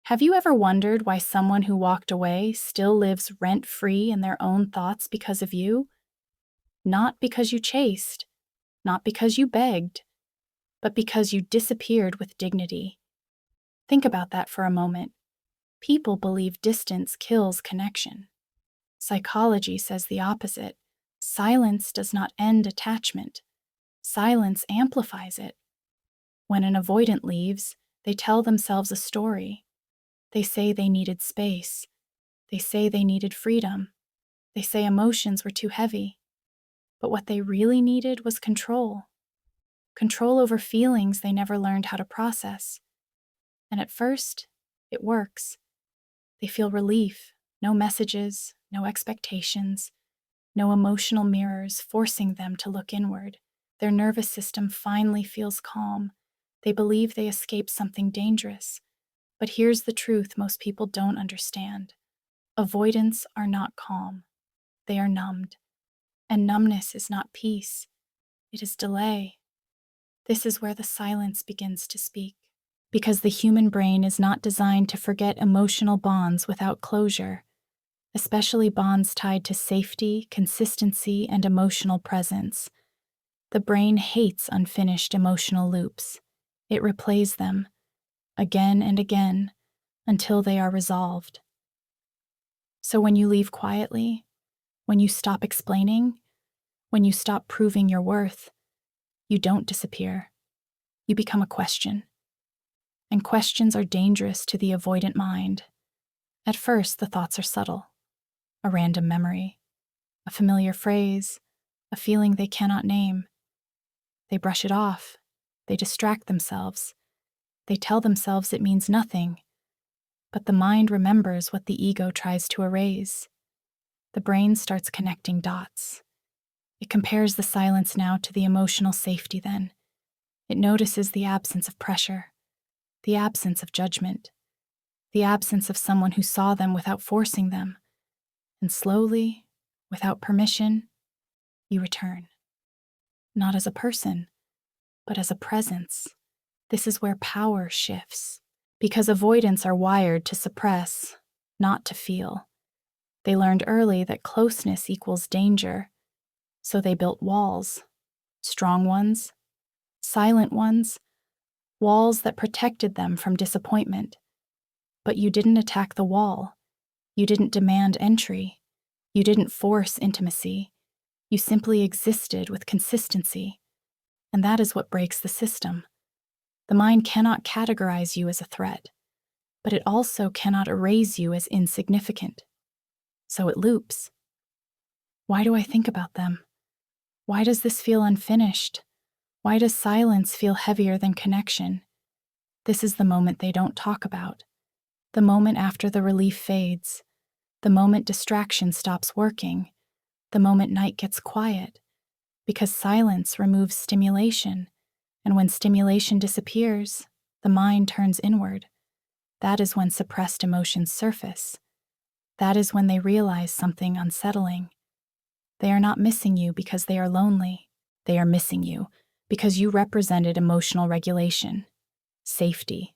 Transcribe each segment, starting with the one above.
Have you ever wondered why someone who walked away still lives rent-free in their own thoughts because of you? Not because you chased, not because you begged, but because you disappeared with dignity. Think about that for a moment. People believe distance kills connection. Psychology says the opposite. Silence does not end attachment. Silence amplifies it. When an avoidant leaves, they tell themselves a story. They say they needed space. They say they needed freedom. They say emotions were too heavy. But what they really needed was control. Control over feelings they never learned how to process. And at first, it works. They feel relief, no messages, no expectations, no emotional mirrors forcing them to look inward. Their nervous system finally feels calm. They believe they escaped something dangerous. But here's the truth most people don't understand. Avoidants are not calm. They are numbed. And numbness is not peace. It is delay. This is where the silence begins to speak. Because the human brain is not designed to forget emotional bonds without closure, especially bonds tied to safety, consistency, and emotional presence. The brain hates unfinished emotional loops. It replays them, again and again, until they are resolved. So when you leave quietly, when you stop explaining, when you stop proving your worth, you don't disappear. You become a question. And questions are dangerous to the avoidant mind. At first, the thoughts are subtle. A random memory, a familiar phrase, a feeling they cannot name. They brush it off. They distract themselves. They tell themselves it means nothing. But the mind remembers what the ego tries to erase. The brain starts connecting dots. It compares the silence now to the emotional safety then. It notices the absence of pressure, the absence of judgment, the absence of someone who saw them without forcing them. And slowly, without permission, you return. Not as a person, but as a presence. This is where power shifts. Because avoidants are wired to suppress, not to feel. They learned early that closeness equals danger, so they built walls. Strong ones, silent ones, walls that protected them from disappointment. But you didn't attack the wall. You didn't demand entry. You didn't force intimacy. You simply existed with consistency. And that is what breaks the system. The mind cannot categorize you as a threat, but it also cannot erase you as insignificant. So it loops. Why do I think about them? Why does this feel unfinished? Why does silence feel heavier than connection? This is the moment they don't talk about. The moment after the relief fades. The moment distraction stops working. The moment night gets quiet. Because silence removes stimulation. And when stimulation disappears, the mind turns inward. That is when suppressed emotions surface. That is when they realize something unsettling. They are not missing you because they are lonely. They are missing you because you represented emotional regulation, safety,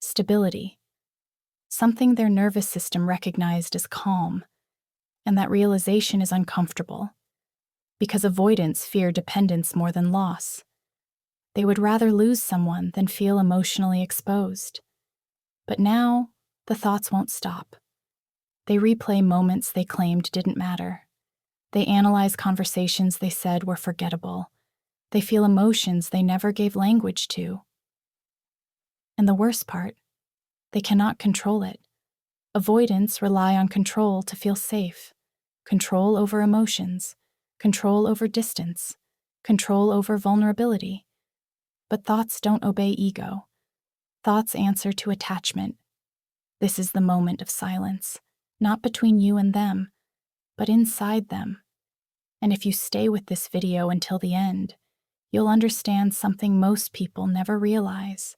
stability, something their nervous system recognized as calm. And that realization is uncomfortable because avoidants fear dependence more than loss. They would rather lose someone than feel emotionally exposed. But now, the thoughts won't stop. They replay moments they claimed didn't matter. They analyze conversations they said were forgettable. They feel emotions they never gave language to. And the worst part, they cannot control it. Avoidants rely on control to feel safe. Control over emotions, control over distance, control over vulnerability. But thoughts don't obey ego. Thoughts answer to attachment. This is the moment of silence, not between you and them, but inside them. And if you stay with this video until the end, you'll understand something most people never realize.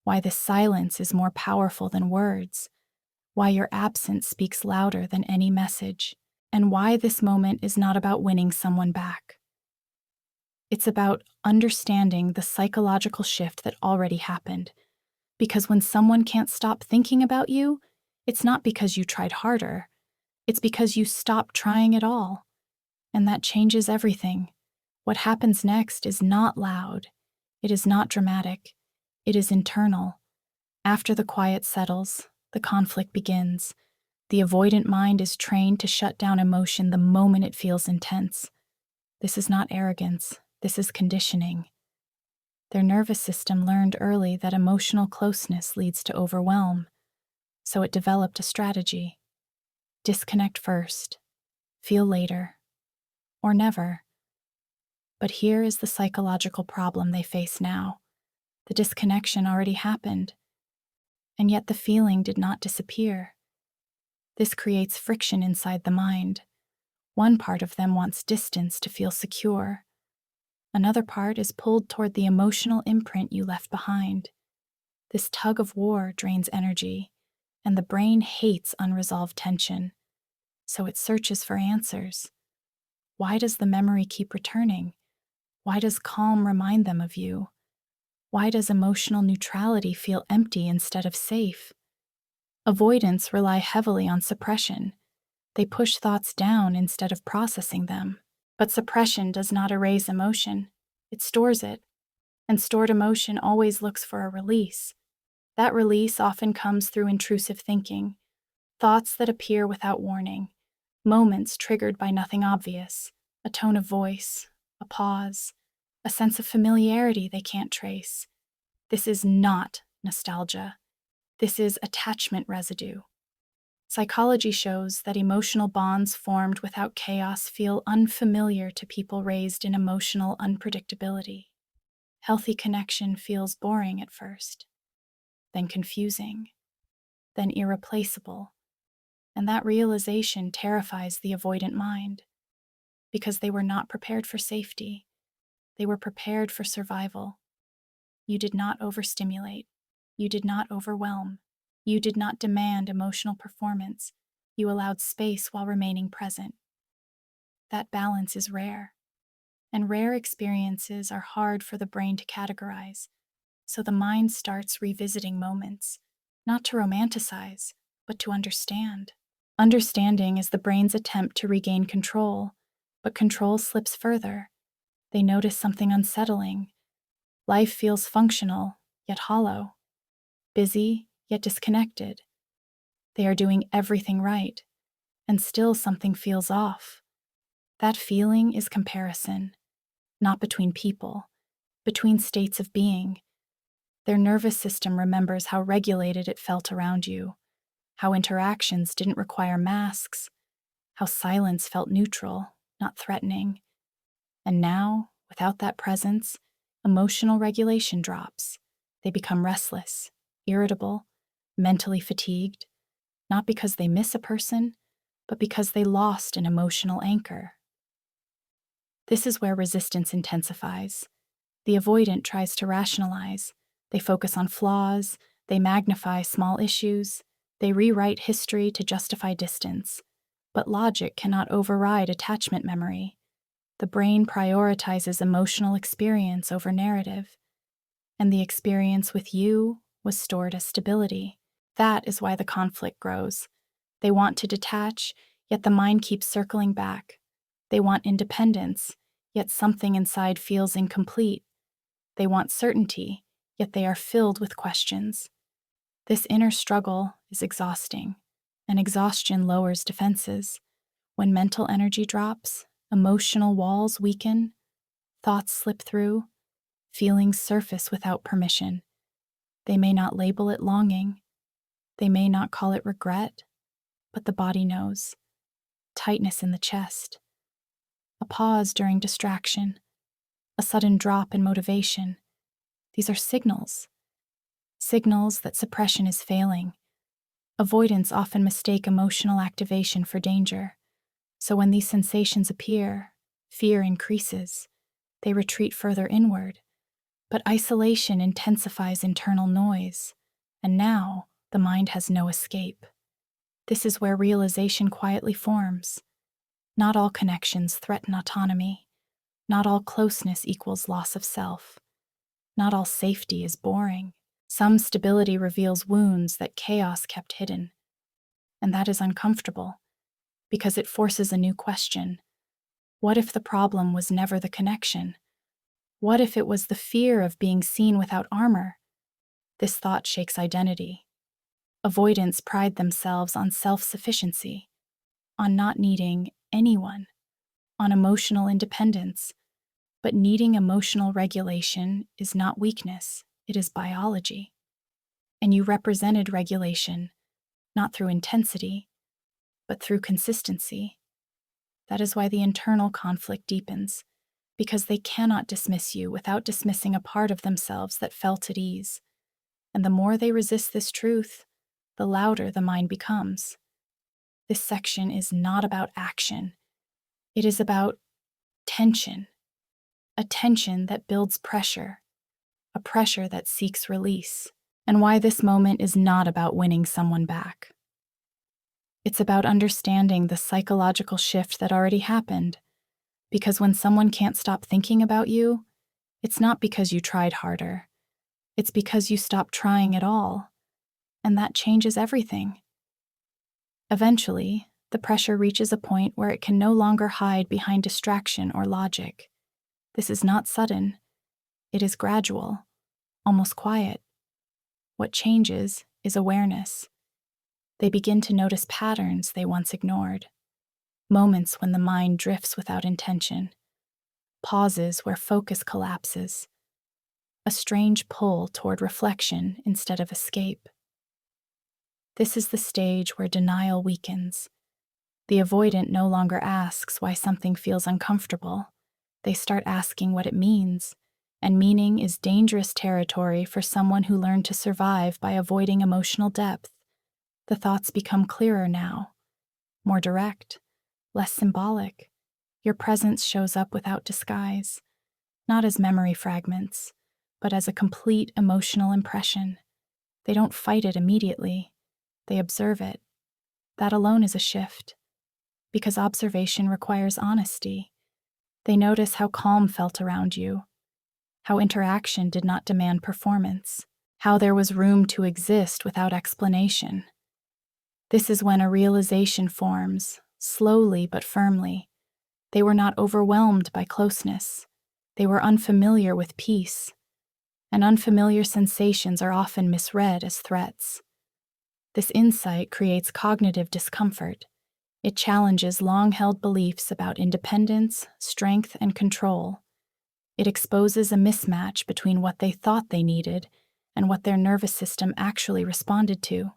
Why this silence is more powerful than words. Why your absence speaks louder than any message. And why this moment is not about winning someone back. It's about understanding the psychological shift that already happened. Because when someone can't stop thinking about you, it's not because you tried harder, it's because you stopped trying at all. And that changes everything. What happens next is not loud. It is not dramatic. It is internal. After the quiet settles, the conflict begins. The avoidant mind is trained to shut down emotion the moment it feels intense. This is not arrogance. This is conditioning. Their nervous system learned early that emotional closeness leads to overwhelm, so it developed a strategy. Disconnect first, feel later, or never. But here is the psychological problem they face now. The disconnection already happened, and yet the feeling did not disappear. This creates friction inside the mind. One part of them wants distance to feel secure. Another part is pulled toward the emotional imprint you left behind. This tug of war drains energy, and the brain hates unresolved tension, so it searches for answers. Why does the memory keep returning? Why does calm remind them of you? Why does emotional neutrality feel empty instead of safe? Avoidants rely heavily on suppression. They push thoughts down instead of processing them. But suppression does not erase emotion. It stores it. And stored emotion always looks for a release. That release often comes through intrusive thinking, thoughts that appear without warning, moments triggered by nothing obvious, a tone of voice, a pause, a sense of familiarity they can't trace. This is not nostalgia. This is attachment residue. Psychology shows that emotional bonds formed without chaos feel unfamiliar to people raised in emotional unpredictability. Healthy connection feels boring at first, then confusing, then irreplaceable, and that realization terrifies the avoidant mind, because they were not prepared for safety. They were prepared for survival. You did not overstimulate. You did not overwhelm. You did not demand emotional performance. You allowed space while remaining present. That balance is rare, and rare experiences are hard for the brain to categorize, so the mind starts revisiting moments, not to romanticize, but to understand. Understanding is the brain's attempt to regain control, but control slips further. They notice something unsettling. Life feels functional, yet hollow. Busy, yet disconnected. They are doing everything right, and still something feels off. That feeling is comparison, not between people, between states of being. Their nervous system remembers how regulated it felt around you, how interactions didn't require masks, how silence felt neutral, not threatening. And now, without that presence, emotional regulation drops. They become restless, irritable, mentally fatigued, not because they miss a person, but because they lost an emotional anchor. This is where resistance intensifies. The avoidant tries to rationalize. They focus on flaws, they magnify small issues, they rewrite history to justify distance. But logic cannot override attachment memory. The brain prioritizes emotional experience over narrative, and the experience with you was stored as stability. That is why the conflict grows. They want to detach, yet the mind keeps circling back. They want independence, yet something inside feels incomplete. They want certainty, yet they are filled with questions. This inner struggle is exhausting, and exhaustion lowers defenses. When mental energy drops, emotional walls weaken, thoughts slip through, feelings surface without permission. They may not label it longing, they may not call it regret, but the body knows. Tightness in the chest, a pause during distraction, a sudden drop in motivation. These are signals. Signals that suppression is failing. Avoidants often mistake emotional activation for danger. So when these sensations appear, fear increases. They retreat further inward. But isolation intensifies internal noise. And now, the mind has no escape. This is where realization quietly forms. Not all connections threaten autonomy. Not all closeness equals loss of self. Not all safety is boring. Some stability reveals wounds that chaos kept hidden. And that is uncomfortable, because it forces a new question. What if the problem was never the connection? What if it was the fear of being seen without armor? This thought shakes identity. Avoidants pride themselves on self-sufficiency, on not needing anyone, on emotional independence. But needing emotional regulation is not weakness, it is biology. And you represented regulation, not through intensity, but through consistency. That is why the internal conflict deepens, because they cannot dismiss you without dismissing a part of themselves that felt at ease. And the more they resist this truth, the louder the mind becomes. This section is not about action. It is about tension, a tension that builds pressure, a pressure that seeks release, and why this moment is not about winning someone back. It's about understanding the psychological shift that already happened, because when someone can't stop thinking about you, it's not because you tried harder. It's because you stopped trying at all, and that changes everything. Eventually, the pressure reaches a point where it can no longer hide behind distraction or logic. This is not sudden. It is gradual, almost quiet. What changes is awareness. They begin to notice patterns they once ignored. Moments when the mind drifts without intention. Pauses where focus collapses. A strange pull toward reflection instead of escape. This is the stage where denial weakens. The avoidant no longer asks why something feels uncomfortable. They start asking what it means, and meaning is dangerous territory for someone who learned to survive by avoiding emotional depth. The thoughts become clearer now, more direct, less symbolic. Your presence shows up without disguise, not as memory fragments, but as a complete emotional impression. They don't fight it immediately, they observe it. That alone is a shift, because observation requires honesty. They notice how calm felt around you, how interaction did not demand performance, how there was room to exist without explanation. This is when a realization forms, slowly but firmly. They were not overwhelmed by closeness. They were unfamiliar with peace, and unfamiliar sensations are often misread as threats. This insight creates cognitive discomfort. It challenges long-held beliefs about independence, strength, and control. It exposes a mismatch between what they thought they needed and what their nervous system actually responded to.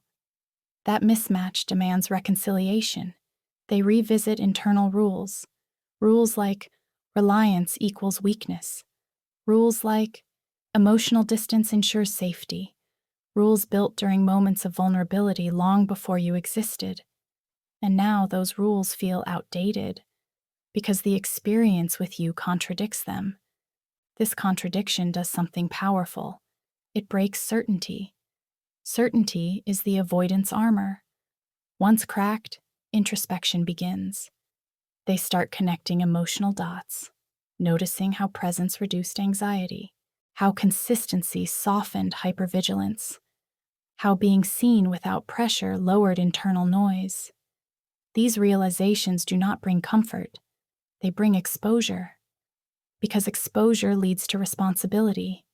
That mismatch demands reconciliation. They revisit internal rules. Rules like reliance equals weakness. Rules like emotional distance ensures safety. Rules built during moments of vulnerability long before you existed. And now those rules feel outdated because the experience with you contradicts them. This contradiction does something powerful. It breaks certainty. Certainty is the avoidance armor. Once cracked, introspection begins. They start connecting emotional dots, noticing how presence reduced anxiety, how consistency softened hypervigilance, how being seen without pressure lowered internal noise. These realizations do not bring comfort, they bring exposure, because exposure leads to responsibility.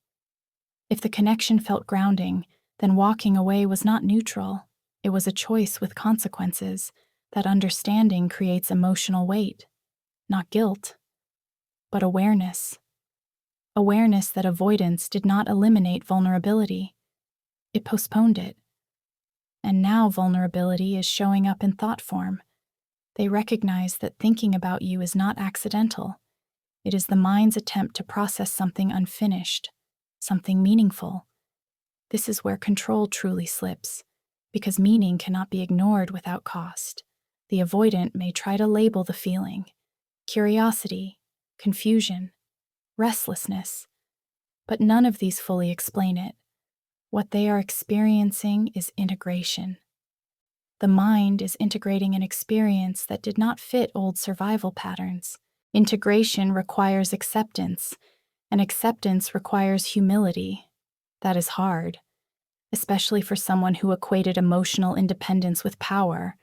If the connection felt grounding, then walking away was not neutral. It was a choice with consequences. That understanding creates emotional weight, not guilt, but awareness. Awareness that avoidance did not eliminate vulnerability. It postponed it. And now vulnerability is showing up in thought form. They recognize that thinking about you is not accidental. It is the mind's attempt to process something unfinished, something meaningful. This is where control truly slips, because meaning cannot be ignored without cost. The avoidant may try to label the feeling: curiosity, confusion, restlessness, but none of these fully explain it. What they are experiencing is integration. The mind is integrating an experience that did not fit old survival patterns. Integration requires acceptance, and acceptance requires humility. That is hard, especially for someone who equated emotional independence with power.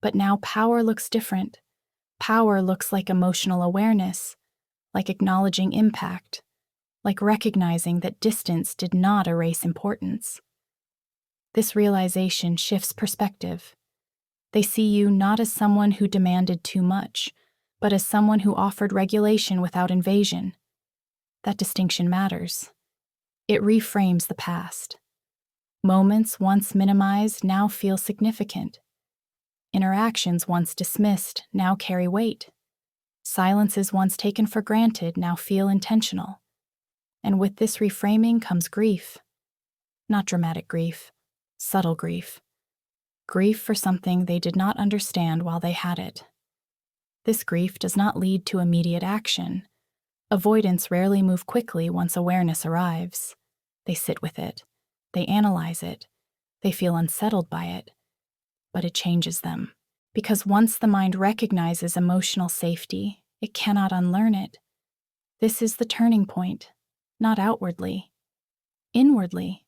But now power looks different. Power looks like emotional awareness, like acknowledging impact, like recognizing that distance did not erase importance. This realization shifts perspective. They see you not as someone who demanded too much, but as someone who offered regulation without invasion. That distinction matters. It reframes the past. Moments once minimized now feel significant. Interactions once dismissed now carry weight. Silences once taken for granted now feel intentional. And with this reframing comes grief. Not dramatic grief, subtle grief. Grief for something they did not understand while they had it. This grief does not lead to immediate action. Avoidants rarely move quickly once awareness arrives. They sit with it. They analyze it. They feel unsettled by it. But it changes them. Because once the mind recognizes emotional safety, it cannot unlearn it. This is the turning point, not outwardly, inwardly.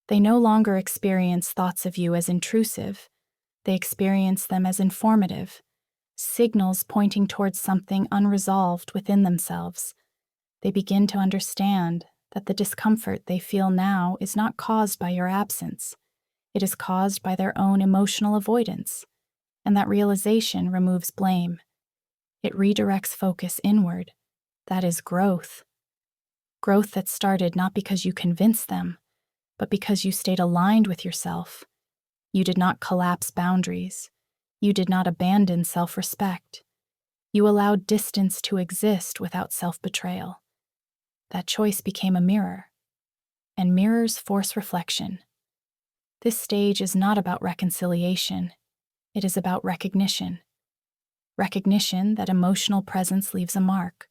They no longer experience thoughts of you as intrusive. They experience them as informative, signals pointing towards something unresolved within themselves. They begin to understand that the discomfort they feel now is not caused by your absence. It is caused by their own emotional avoidance, and that realization removes blame. It redirects focus inward. That is growth. Growth that started not because you convinced them, but because you stayed aligned with yourself. You did not collapse boundaries. You did not abandon self-respect. You allowed distance to exist without self-betrayal. That choice became a mirror, and mirrors force reflection. This stage is not about reconciliation. It is about recognition. Recognition that emotional presence leaves a mark.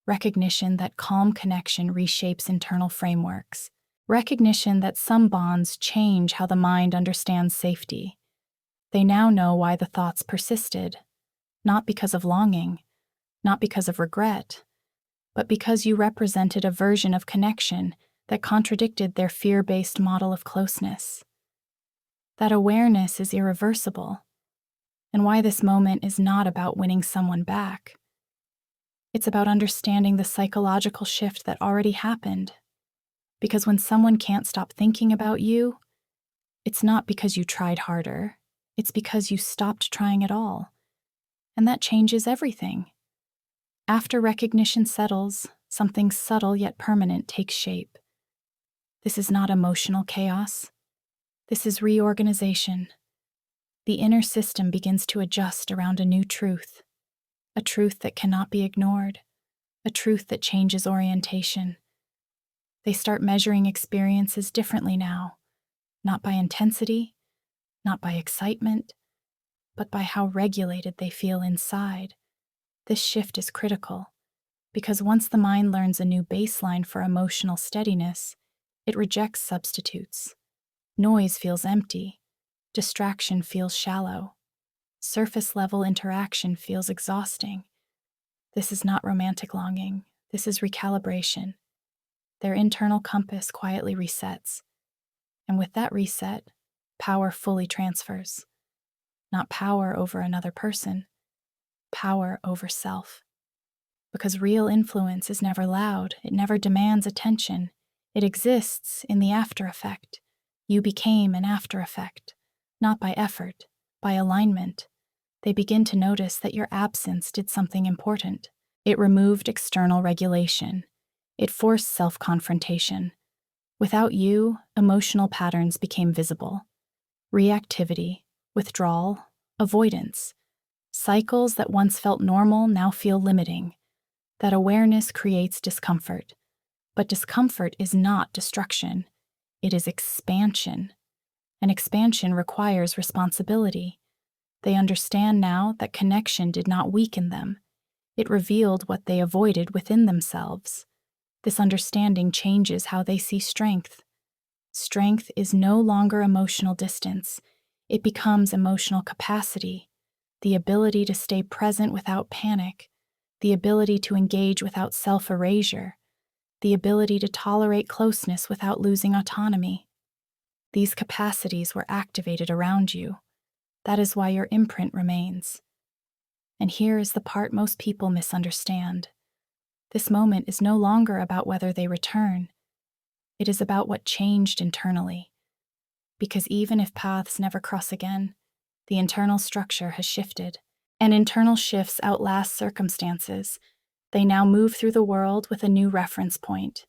Recognition that calm connection reshapes internal frameworks. Recognition that some bonds change how the mind understands safety. They now know why the thoughts persisted, not because of longing, not because of regret, but because you represented a version of connection that contradicted their fear-based model of closeness. That awareness is irreversible, and why this moment is not about winning someone back. It's about understanding the psychological shift that already happened. Because when someone can't stop thinking about you, it's not because you tried harder, it's because you stopped trying at all. And that changes everything. After recognition settles, something subtle yet permanent takes shape. This is not emotional chaos. This is reorganization. The inner system begins to adjust around a new truth, a truth that cannot be ignored, a truth that changes orientation. They start measuring experiences differently now, not by intensity, not by excitement, but by how regulated they feel inside. This shift is critical, because once the mind learns a new baseline for emotional steadiness, it rejects substitutes. Noise feels empty. Distraction feels shallow. Surface-level interaction feels exhausting. This is not romantic longing. This is recalibration. Their internal compass quietly resets. And with that reset, power fully transfers. Not power over another person, power over self. Because real influence is never loud, it never demands attention. It exists in the after effect. You became an after effect, not by effort, by alignment. They begin to notice that your absence did something important. It removed external regulation. It forced self-confrontation. Without you, emotional patterns became visible. Reactivity, withdrawal, avoidance. Cycles that once felt normal now feel limiting. That awareness creates discomfort. But discomfort is not destruction. It is expansion. And expansion requires responsibility. They understand now that connection did not weaken them. It revealed what they avoided within themselves. This understanding changes how they see strength. Strength is no longer emotional distance. It becomes emotional capacity, the ability to stay present without panic, the ability to engage without self-erasure, the ability to tolerate closeness without losing autonomy. These capacities were activated around you. That is why your imprint remains. And here is the part most people misunderstand. This moment is no longer about whether they return. It is about what changed internally. Because even if paths never cross again, the internal structure has shifted. And internal shifts outlast circumstances. They now move through the world with a new reference point.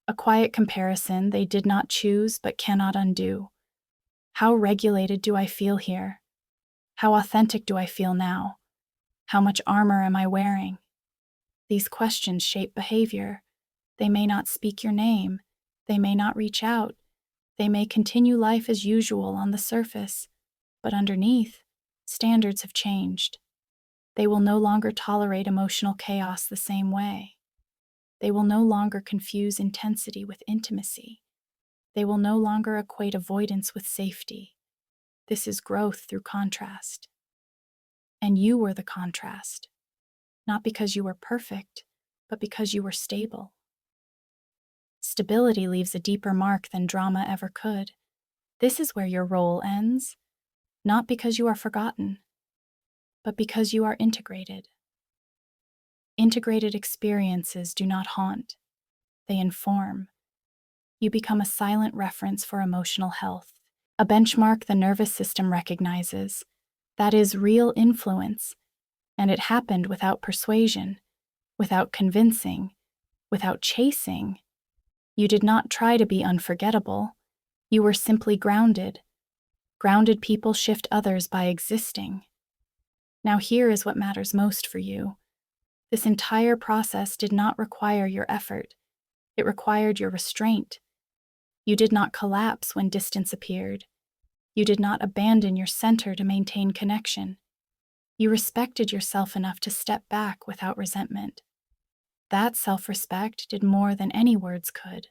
A quiet comparison they did not choose but cannot undo. How regulated do I feel here? How authentic do I feel now? How much armor am I wearing? These questions shape behavior. They may not speak your name. They may not reach out. They may continue life as usual on the surface. But underneath, standards have changed. They will no longer tolerate emotional chaos the same way. They will no longer confuse intensity with intimacy. They will no longer equate avoidance with safety. This is growth through contrast. And you were the contrast, not because you were perfect, but because you were stable. Stability leaves a deeper mark than drama ever could. This is where your role ends, not because you are forgotten, but because you are integrated. Integrated experiences do not haunt, they inform. You become a silent reference for emotional health, a benchmark the nervous system recognizes. That is real influence, and it happened without persuasion, without convincing, without chasing. You did not try to be unforgettable. You were simply grounded. Grounded people shift others by existing. Now here is what matters most for you. This entire process did not require your effort. It required your restraint. You did not collapse when distance appeared. You did not abandon your center to maintain connection. You respected yourself enough to step back without resentment. That self-respect did more than any words could,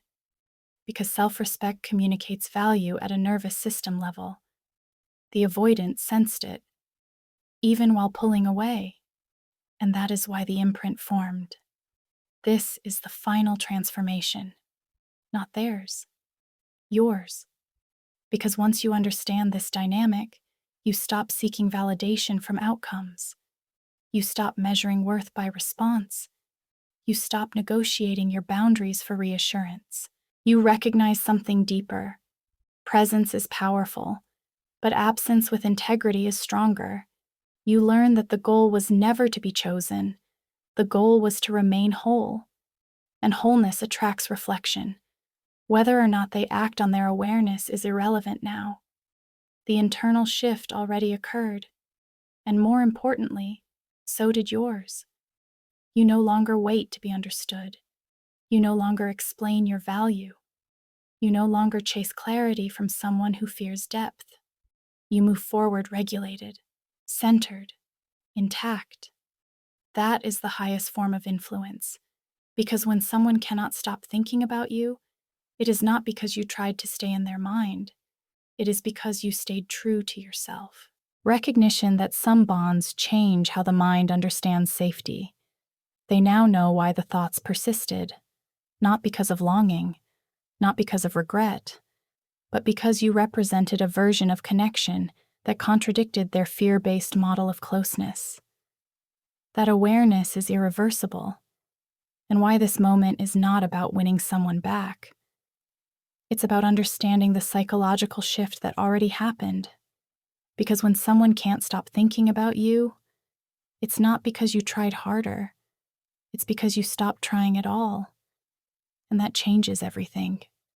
because self-respect communicates value at a nervous system level. The avoidant sensed it, even while pulling away, and that is why the imprint formed. This is the final transformation, not theirs, yours. Because once you understand this dynamic, you stop seeking validation from outcomes. You stop measuring worth by response. You stop negotiating your boundaries for reassurance. You recognize something deeper. Presence is powerful, but absence with integrity is stronger. You learn that the goal was never to be chosen. The goal was to remain whole. And wholeness attracts reflection. Whether or not they act on their awareness is irrelevant now. The internal shift already occurred. And more importantly, so did yours. You no longer wait to be understood. You no longer explain your value. You no longer chase clarity from someone who fears depth. You move forward regulated, centered, intact. That is the highest form of influence, because when someone cannot stop thinking about you, it is not because you tried to stay in their mind. It is because you stayed true to yourself. Recognition that some bonds change how the mind understands safety. They now know why the thoughts persisted, not because of longing, not because of regret, but because you represented a version of connection that contradicted their fear-based model of closeness. That awareness is irreversible, and why this moment is not about winning someone back. It's about understanding the psychological shift that already happened. Because when someone can't stop thinking about you, it's not because you tried harder. It's because you stopped trying at all. And that changes everything.